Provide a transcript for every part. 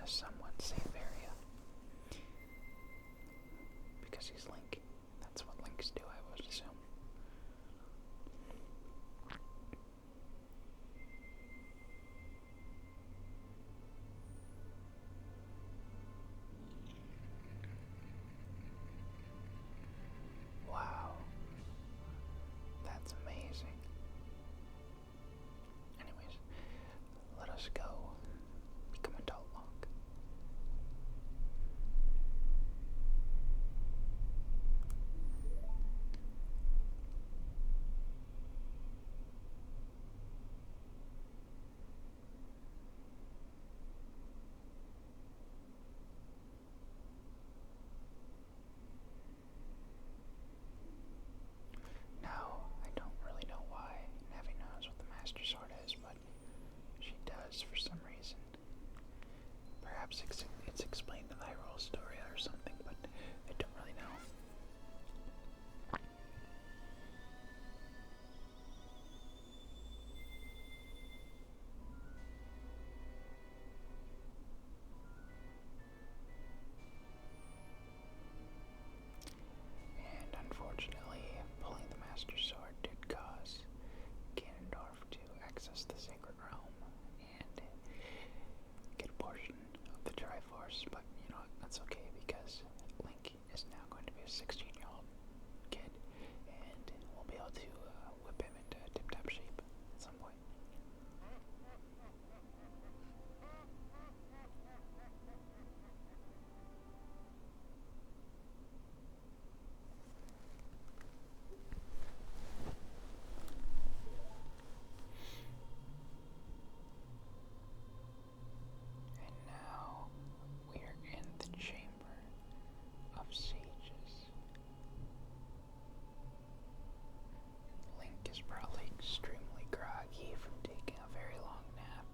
a somewhat safe area. Because he's Link. That's what Links do, I would assume. Wow. That's amazing. Anyways, let us go become adult Lonk. Now, I don't really know why Navi knows what the Master Sword is, but she does for some reason. Perhaps it's explained in the Hyrule story or something, but I don't really know. And unfortunately, pulling the Master Sword did cause Ganondorf to access the Sacred Realm and get a portion of the Triforce, but you know what, that's okay because Link is now going to be a 16-year-old kid and we'll be able to whip him into tip-top shape at some point. And now we are in the Chamber of Sages. Link is probably extremely groggy from taking a very long nap.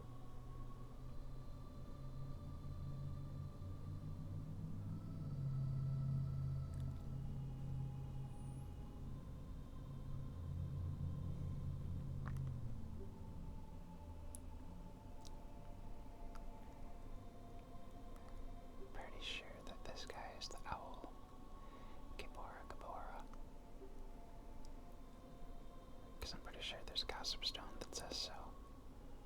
Pretty sure that this guy is the owl. Gabora Gabora. Because I'm pretty sure there's a gossip stone that says so.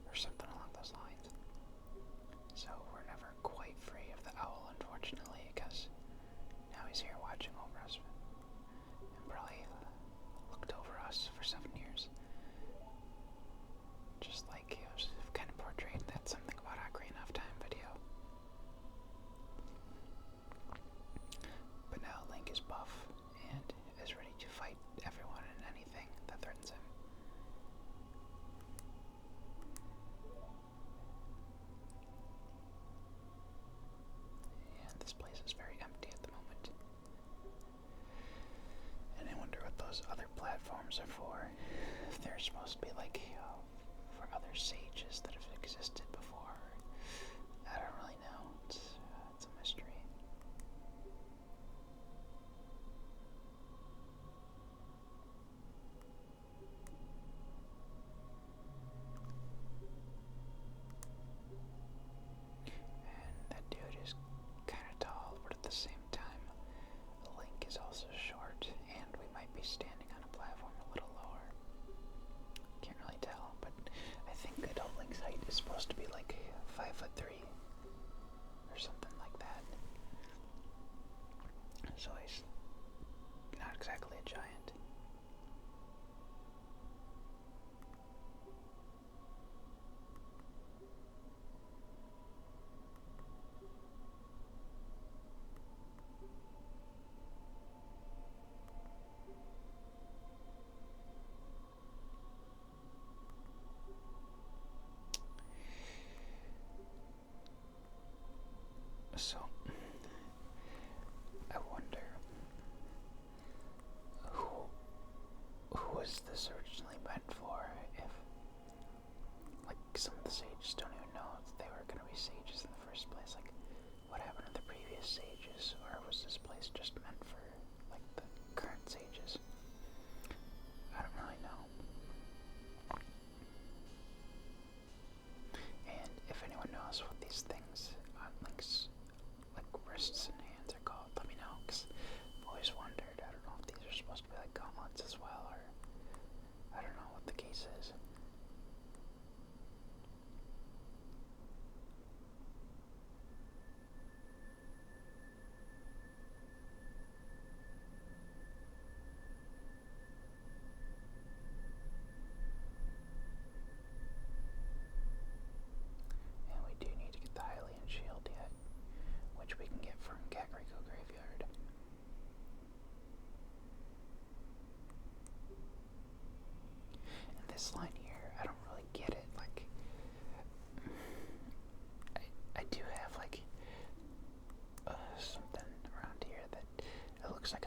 Or something along those lines. So we're never quite free of the owl, unfortunately, because now he's here watching over us. And probably looked over us for 7 years. Just like he was kind of portrayed in that Something About Ocarina of Time video. But now Link is buff and is ready to fight everyone and anything that threatens him. And this place is very empty at the moment. And I wonder what those other platforms are for. If they're supposed to be like for other sages that have existed before. I don't really know. It's a mystery. And that dude is kind of tall, but at the same time, Link is also short, and we might be standing on a platform a little lower. Can't really tell, but I think adult Link's height is supposed to be like 5'3" or something like that. So he's not exactly a giant. So, I wonder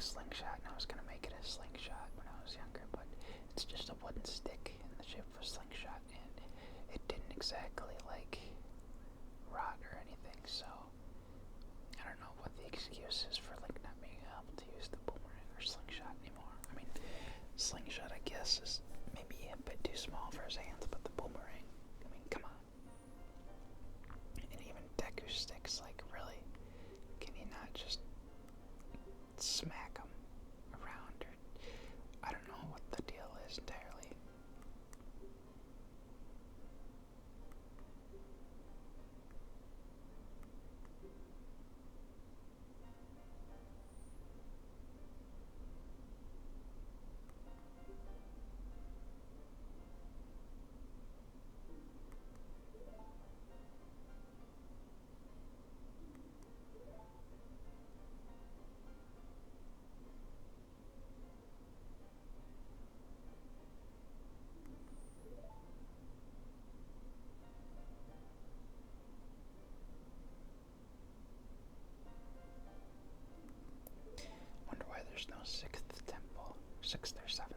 slingshot, and I was gonna make it a slingshot when I was younger, but it's just a wooden stick in the shape of a slingshot, and it didn't exactly like rot or anything, so I don't know what the excuse is for like not being able to use the boomerang or slingshot anymore. I mean, slingshot I guess is maybe a bit too small for his hands, but the boomerang, I mean, come on. And even Deku sticks, like really, can you not just smack them around, or I don't know what the deal is entirely. Wonder why there's no sixth temple, sixth or seventh.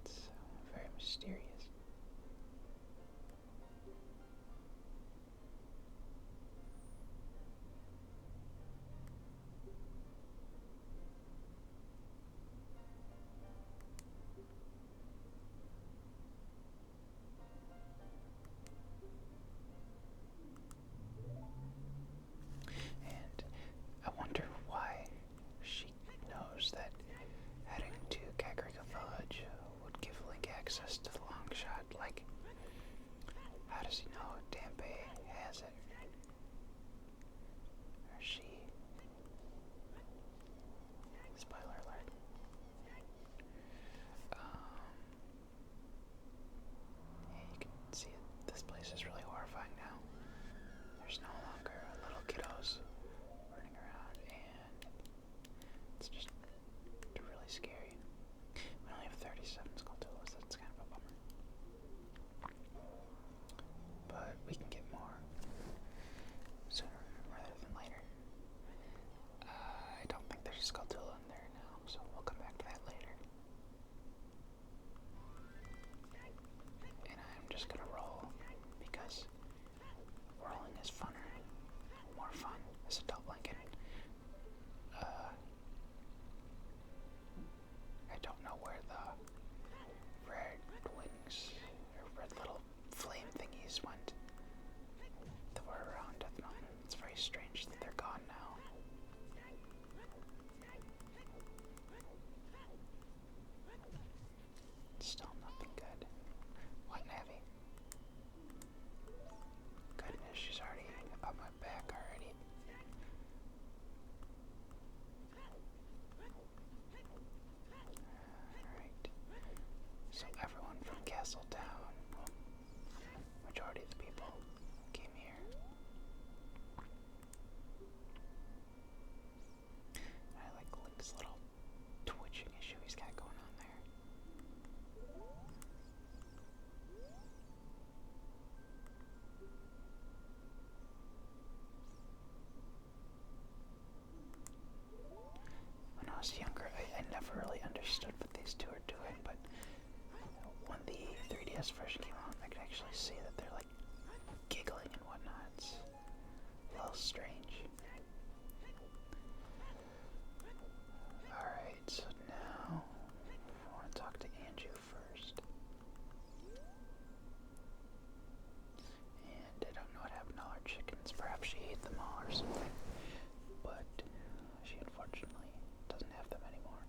It's very mysterious. And I wonder why she knows that heading to Kakariko Village would give Link access to the long shot. Like, how does he know Dampé has it? Or she? Spoiler alert. Yeah, you can see it. This place is really horrifying now. There's no longer little kiddos running around, and it's just really scary. We only have 37 Skulltulas, that's kind of a bummer. But we can get more sooner rather than later. I don't think there's a Skulltula in there now, so we'll come back to that later. And I'm just gonna roll, because rolling is funner, more fun as adult Lincoln. I don't know where the red wings or red little flame thingies went that were around Death Mountain. It's very strange that they're gone now. Still nothing good. What, Navi? Goodness, she's already up my back already. Alright. So everyone from Castle Town, well, majority of the people, came here. I like Link's little twitching issue he's got going on there. When I was younger, I never really understood what these two are doing, but when the 3DS version came out, I could actually see that they're like giggling and whatnot. It's a little strange. Alright, so now I want to talk to Anju first. And I don't know what happened to all our chickens. Perhaps she ate them all or something. But she unfortunately doesn't have them anymore.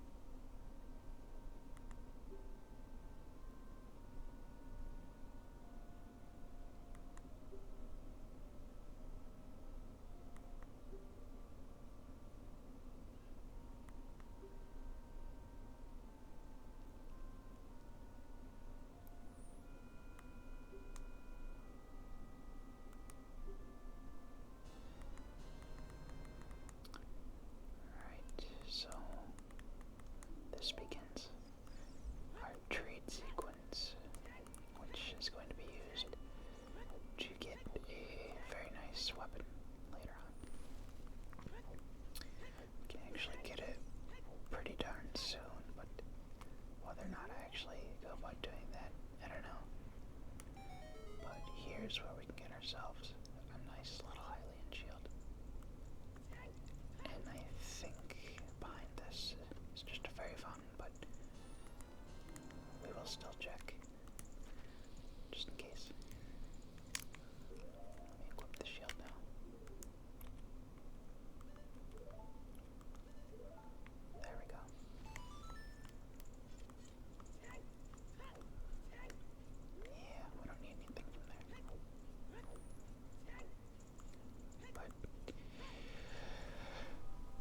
actually go about doing that? I don't know. But here's where we can get ourselves a nice little Hylian shield. And I think behind this is just a fairy fountain, but we will still check. Just in case. Let me equip the shield now. There we go. Yeah, we don't need anything from there. But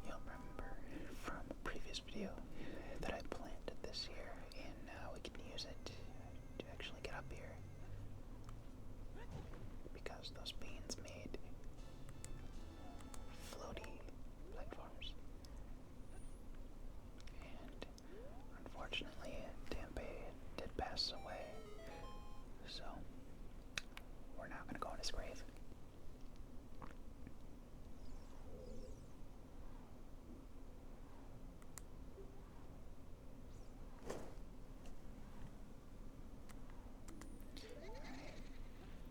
you'll remember from a previous video that I planted this here, and now we can use it to actually get up here. Because those beans made floaty platforms. And unfortunately, Tempe did pass away, so we're now going to go in his grave.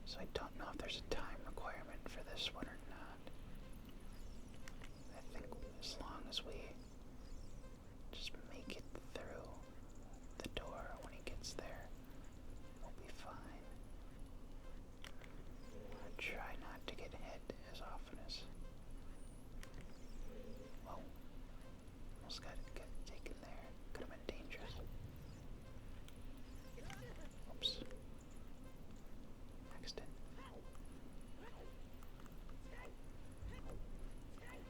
So I don't know if there's a time requirement for this one or not. I think as long as we just make it through the door when he gets there, we'll be fine. I try not to get hit as often as... Whoa. Almost got taken there. Could have been dangerous. Oops. Accident.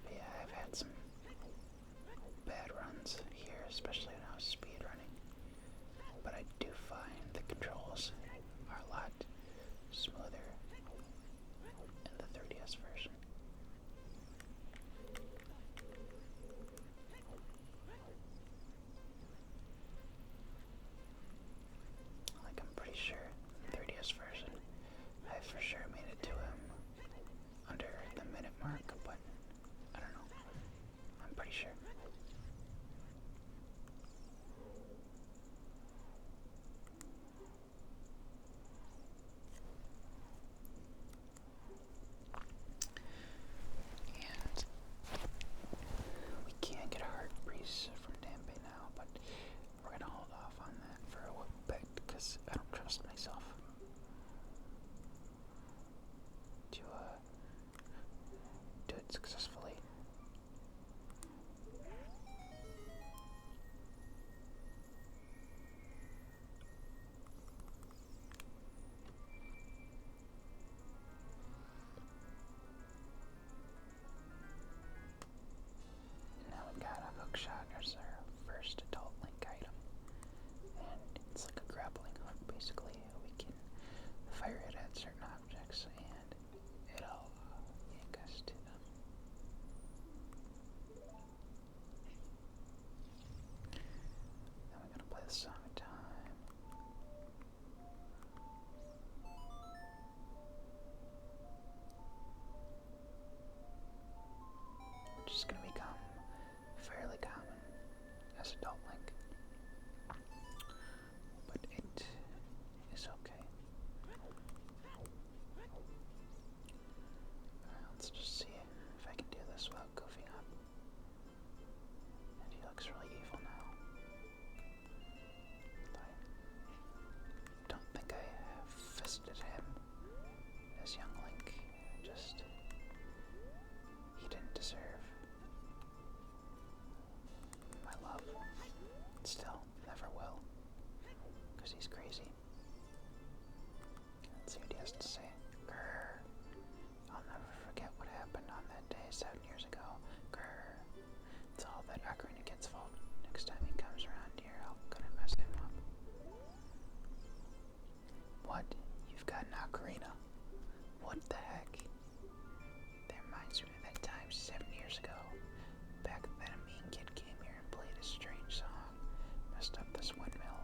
But yeah, I've had some bad runs here, especially when I was speed running. But I do find the controls are a lot smoother in the 3DS version. Like, I'm pretty sure in the 3DS version, I for sure made it to him under the minute mark, but I don't know. I'm pretty sure. And we can get a heart breeze from Dampe now, but we're gonna hold off on that for a bit because I don't trust myself to do it successfully. Now we got a hookshot as our first adult Link item. And it's like a grappling hook, basically. We can fire it at certain objects and it'll yank us to them. Then we're gonna play the Song of Time. Which is gonna become fairly common as adult Link. But it is okay. Let's just see if I can do this without goofing up. And he looks really evil now. I don't think I have visited him as young Link. Just, he didn't deserve my love. Still, never will. Because he's crazy. Let's see what he has to say. Grr. I'll never forget what happened on that day 7 years ago. Grr. It's all that Ocarina Kid's fault. Next time he comes around here, I'm gonna mess him up. What? You've got an Ocarina? What the heck? That reminds me of that time 7 years ago. Back then a mean kid came here and played a strange song. Messed up this windmill.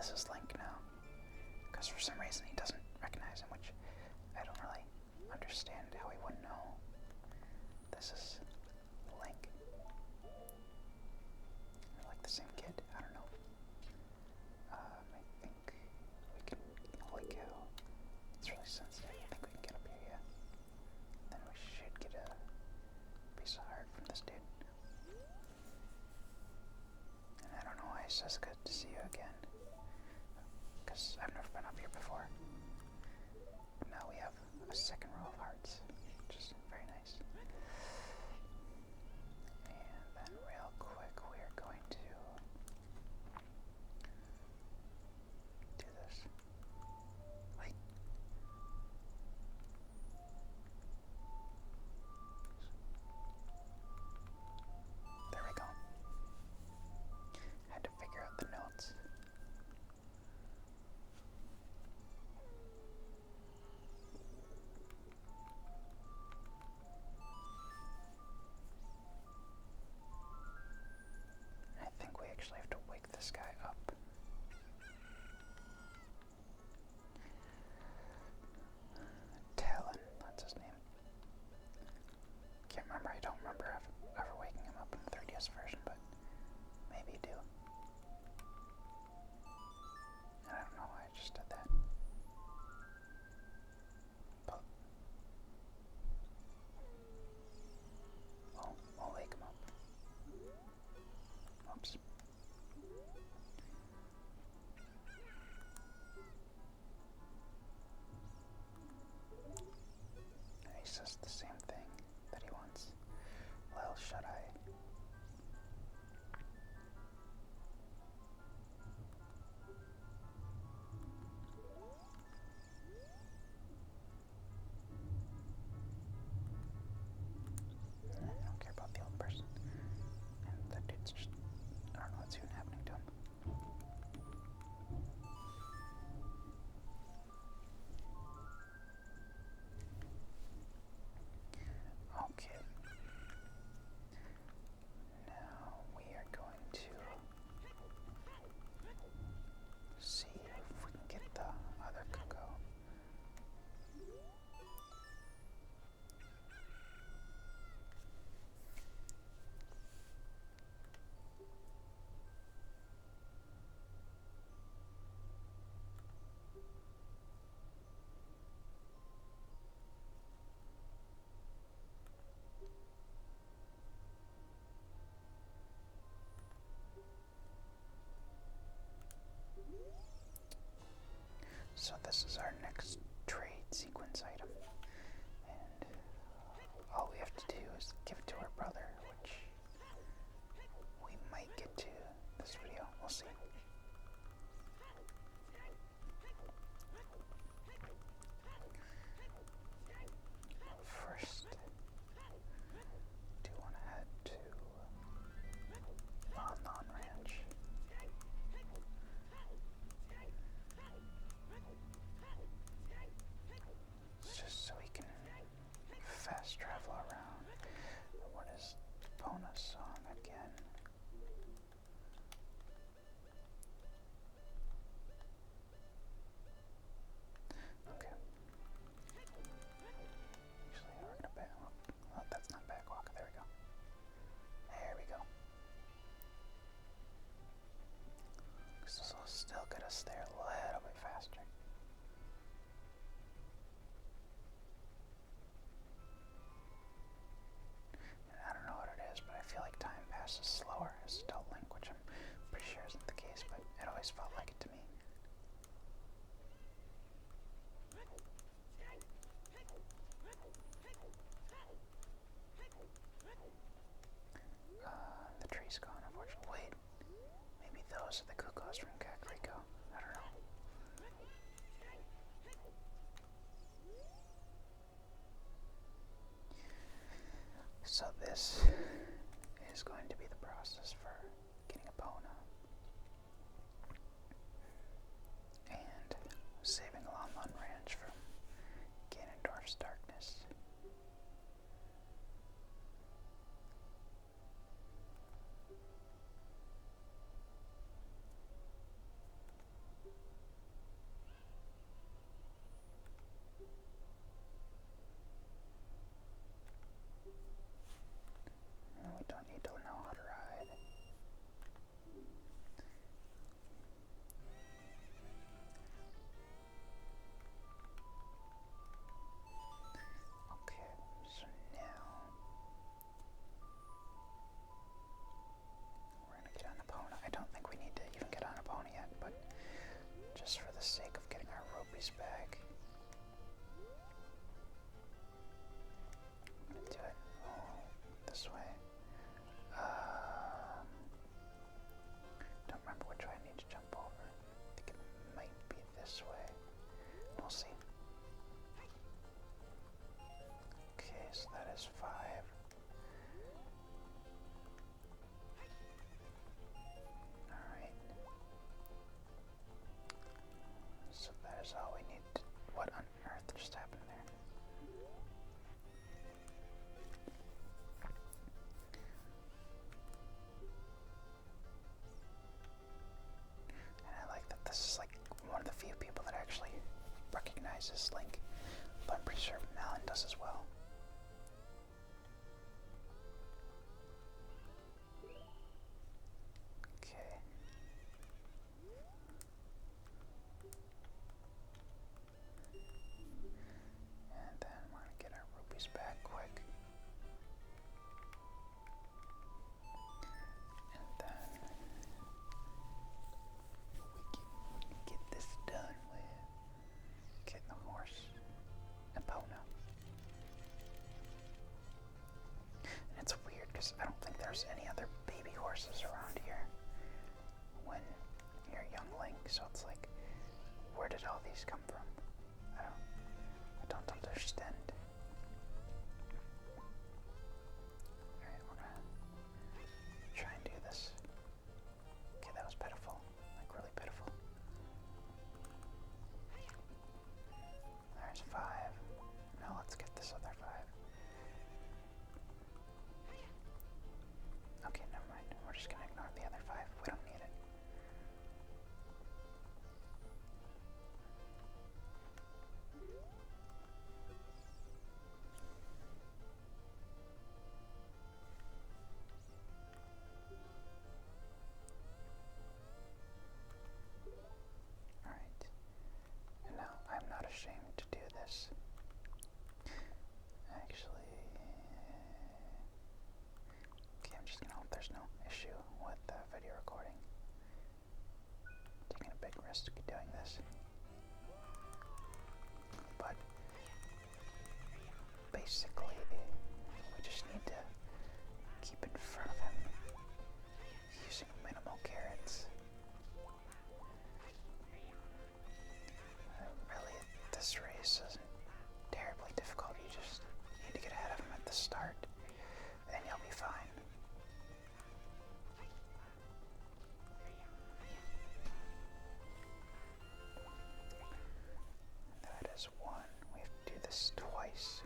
this is Link now. Because for some reason he doesn't recognize him, which I don't really understand how he wouldn't know. This is Link. They're like the same kid? I don't know. I think we can, holy cow, it's really sensitive. I think we can get up here, yeah. Then we should get a piece of heart from this dude. And I don't know why he says good to see you again. Because I've never been up here before. Now we have a second row of hearts, which is very nice. And then real quick, we're going to do this. Wait. There we go. Had to figure out the notes. I think we actually have to wake this guy up. Talon, that's his name. Can't remember, I don't remember ever waking him up in the 3DS version, but maybe do. I don't know why I just did that. But we'll wake him up. Oops. And he says the same thing that he wants. Well, should I? I don't care about the old person. And that dude's just, I don't know what's even happening to him. Okay. Now we are going to see if we can get the other cocoa. So this is our next trade sequence item, and all we have to do is give it to our brother, which we might get to this video, we'll see. First, do want to head to Lonk Ranch. Just so we can fast travel around. What is Epona's song again? Okay. Usually we're gonna back. Oh, that's not backwalk. There we go. There we go. This will still get us there a little bit faster. I don't know what it is, but I feel like time passes slower as adult Link, which I'm pretty sure isn't the case, but it always felt like it to me. The tree's gone, unfortunately. Wait, maybe those are the cuckoos from Kakariko. I don't know. So this is going to be the process for getting Epona and saving Lonk Ranch from Ganondorf's darkness. so it's like, where did all these come from? I don't understand. Alright, we're gonna try and do this. Okay, that was pitiful. Like, really pitiful. There's 5. Now let's get this other 5. Okay, never mind. We're just gonna ignore the other 5. We don't need it. Alright. And now I'm not ashamed to do this. Actually, okay, I'm just gonna hope there's no issue with the video recording. Taking a big risk doing this. But basically, we just need to keep in front of him using minimal carrots. Really, this race isn't terribly difficult. You just need to get ahead of him at the start, and you'll be fine. That is 1. We have to do this twice.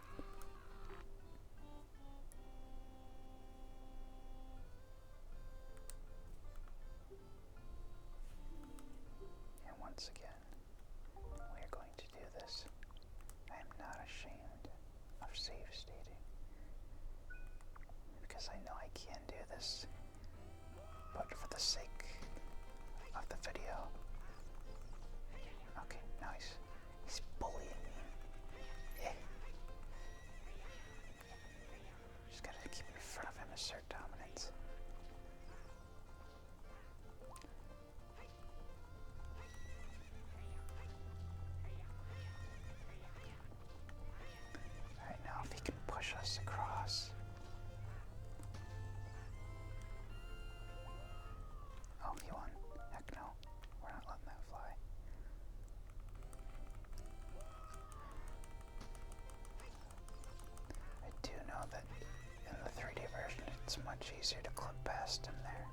And once again, we are going to do this. I am not ashamed of save stating, because I know I can do this, but for the sake of the video. Okay, nice. He's bullying me. Yeah. Just gotta keep in front of him, assert dominance. Alright, now if he can push us across. Oh, he won. Heck no. We're not letting that fly. I do know that in the 3D version it's much easier to clip past him there.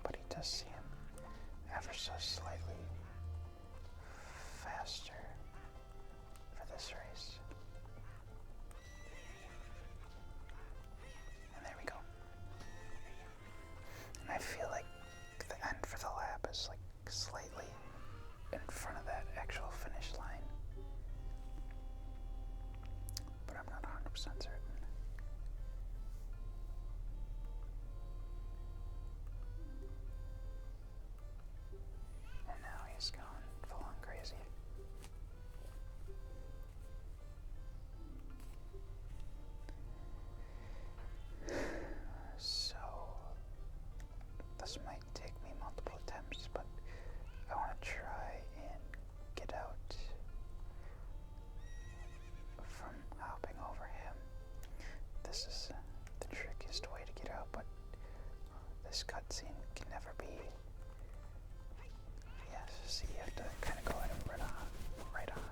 But he does seem ever so slightly faster for this race. And there we go. And I feel like the end for the lap is like slightly in front of that actual finish line. But I'm not 100% certain. And now he's going full on crazy. So, this might take me multiple attempts, but I want to try and get out from hopping over him. This is the trickiest way to get out, but this cutscene can never be. Yes, see, you have to kind of go at him right on.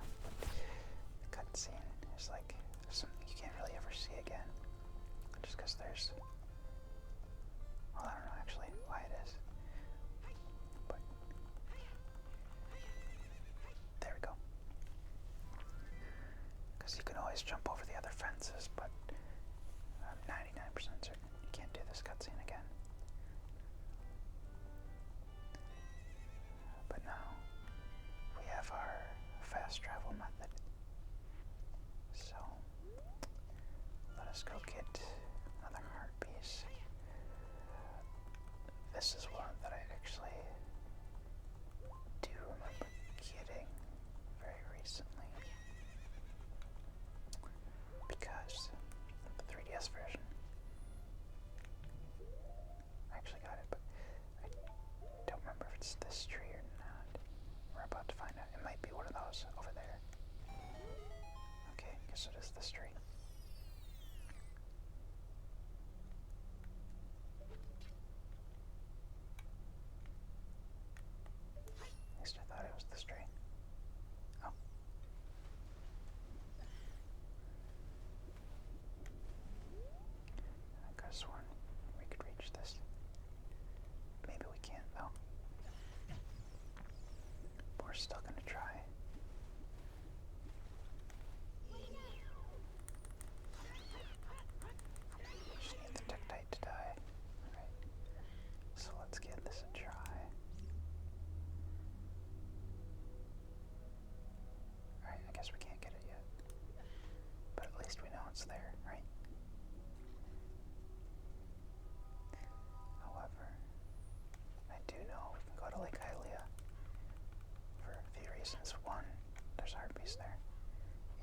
The cutscene is like something you can't really ever see again, just because there's. Well, I don't know actually why it is, but there we go. Because you can always jump over the other fences, but I'm 99% certain you can't do this cutscene again. But now we have our fast travel method. So let us go get another heart piece. This is one that I actually do remember getting very recently, because the 3DS version, I actually got it, but I don't remember if it's this tree or not. We're about to find out. It might be one of those over there. Okay, guess it is this tree. it's there, right? However, I do know we can go to Lake Hylia for a few reasons. One, there's harpies there.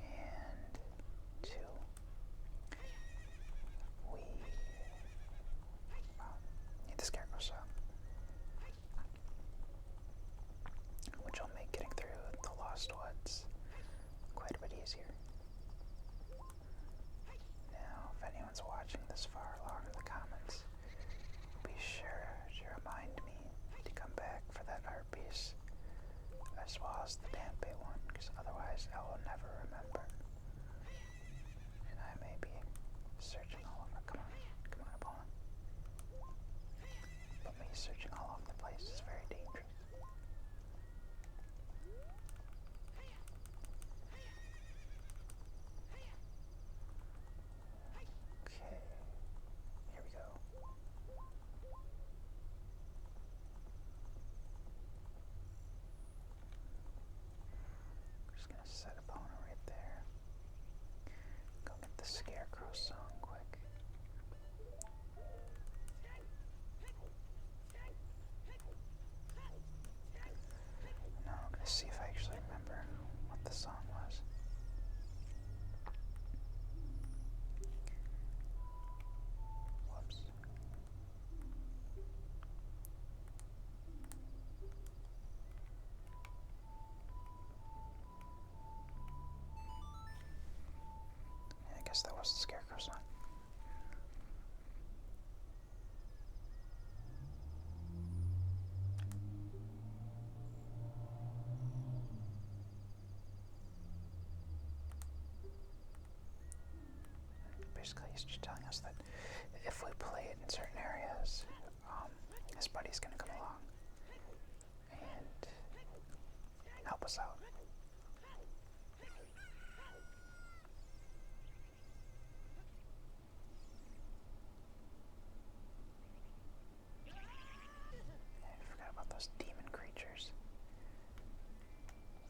And two, we need the Scarecrow song, which will make getting through the Lost Woods quite a bit easier. Now, if anyone's watching this far along in the comments, be sure to remind me to come back for that art piece, as well as the Dampe one, because otherwise I will never remember. And I may be searching all over. Come on, Epona. But me searching all over the place is very dangerous. Okay, here we go. We're just gonna set Epona right there. Go get the Scarecrow song quick. Now I'm gonna see if I actually remember what the song was. Whoops. Yeah, I guess that was the Scarecrow song. Basically, he's just telling us that if we play it in certain areas, his buddy's gonna come along and help us out. I forgot about those demon creatures.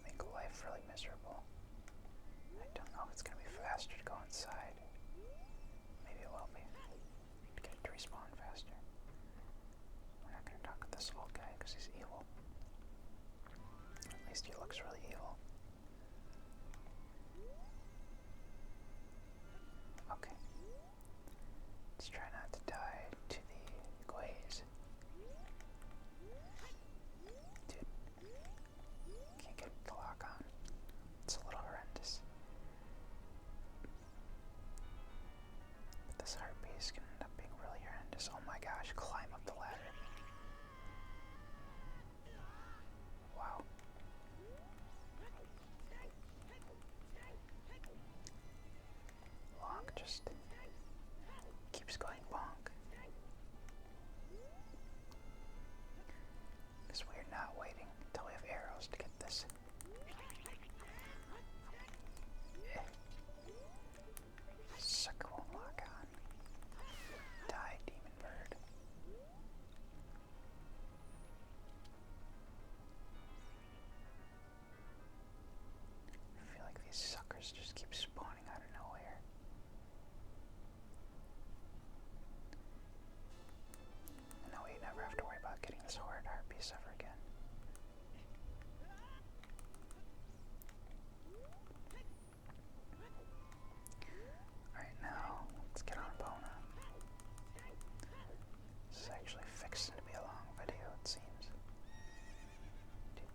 Make life really miserable. I don't know if it's gonna be faster to go inside. Maybe it will be. To get it to respawn faster. We're not gonna talk with this old guy because he's evil. At least he looks really evil. Okay. Let's try not to die to the glaze. Dude. Can't get the lock on. It's a little horrendous. But this heartbeat can end up being really horrendous. Oh my gosh, climb up the ladder. Wow. Lonk just keeps going bonk. Because we're not waiting until we have arrows to get this. Sucker won't lock on. Die, demon bird. I feel like these suckers just keep spawning out of nowhere. And now we never have to worry about getting this horrid harpies ever again. Alright, now let's get on Epona. This is actually fixing to be a long video, it seems. Dude.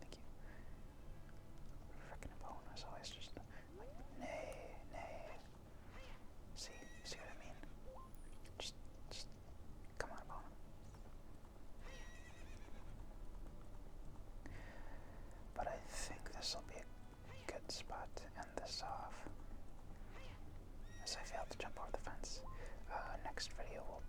Thank you. Frickin' Epona is always just like, nay. See what I mean? Just come on, Epona. But I think this will be a good spot to end this off, as I failed to jump over the fence. Next video we'll